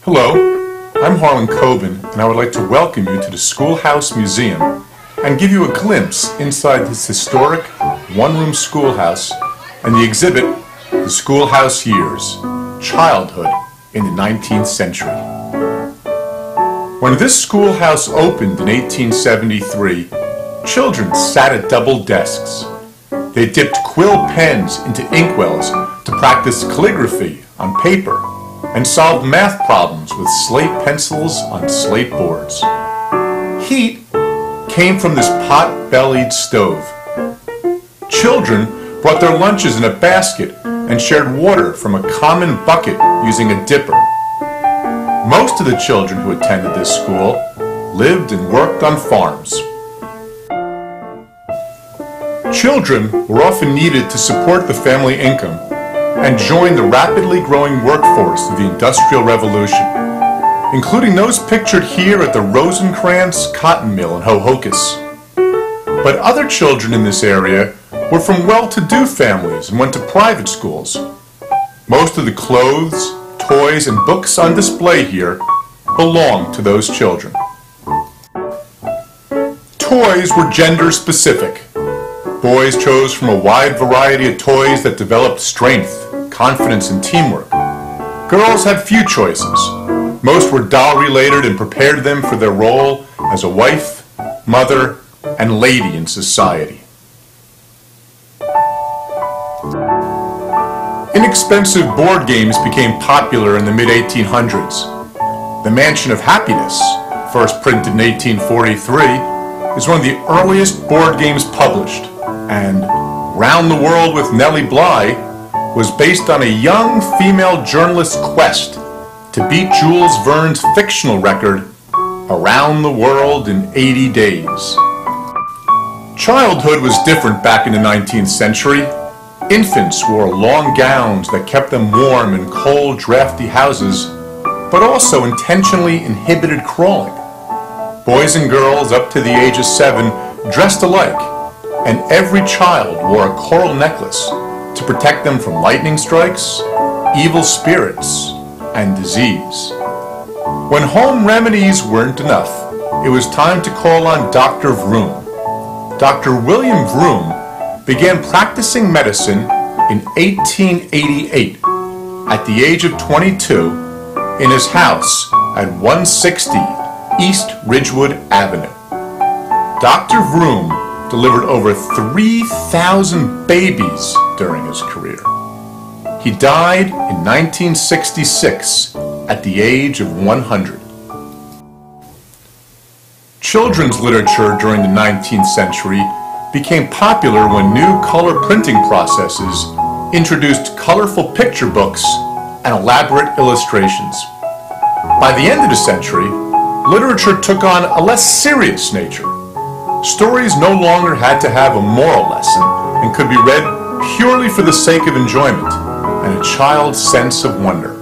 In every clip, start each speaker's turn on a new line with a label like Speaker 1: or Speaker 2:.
Speaker 1: Hello, I'm Harlan Coben, and I would like to welcome you to the Schoolhouse Museum and give you a glimpse inside this historic one-room schoolhouse and the exhibit, The Schoolhouse Years, Childhood in the 19th Century. When this schoolhouse opened in 1873, children sat at double desks. They dipped quill pens into inkwells to practice calligraphy on paper and solved math problems with slate pencils on slate boards. Heat came from this pot-bellied stove. Children brought their lunches in a basket and shared water from a common bucket using a dipper. Most of the children who attended this school lived and worked on farms. Children were often needed to support the family income and join the rapidly growing workforce of the Industrial Revolution, including those pictured here at the Rosencrantz Cotton Mill in Hohokus. But other children in this area were from well-to-do families and went to private schools. Most of the clothes, toys, and books on display here belonged to those children. Toys were gender-specific. Boys chose from a wide variety of toys that developed strength, confidence, and teamwork. Girls had few choices. Most were doll-related and prepared them for their role as a wife, mother, and lady in society. Inexpensive board games became popular in the mid-1800s. The Mansion of Happiness, first printed in 1843, is one of the earliest board games published, and Round the World with Nellie Bly was based on a young female journalist's quest to beat Jules Verne's fictional record, Around the World in 80 Days. Childhood was different back in the 19th century. Infants wore long gowns that kept them warm in cold, drafty houses, but also intentionally inhibited crawling. Boys and girls up to the age of 7 dressed alike, and every child wore a coral necklace to protect them from lightning strikes, evil spirits, and disease. When home remedies weren't enough, it was time to call on Dr. Vroom. Dr. William Vroom began practicing medicine in 1888 at the age of 22 in his house at 160 East Ridgewood Avenue. Dr. Vroom delivered over 3,000 babies during his career. He died in 1966 at the age of 100. Children's literature during the 19th century became popular when new color printing processes introduced colorful picture books and elaborate illustrations. By the end of the century, literature took on a less serious nature. Stories no longer had to have a moral lesson and could be read purely for the sake of enjoyment and a child's sense of wonder.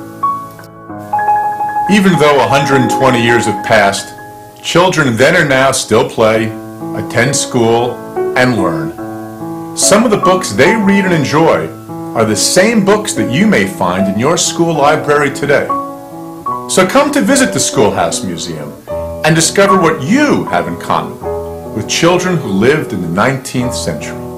Speaker 1: Even though 120 years have passed, children then and now still play, attend school, and learn. Some of the books they read and enjoy are the same books that you may find in your school library today. So come to visit the Schoolhouse Museum and discover what you have in common with children who lived in the 19th century.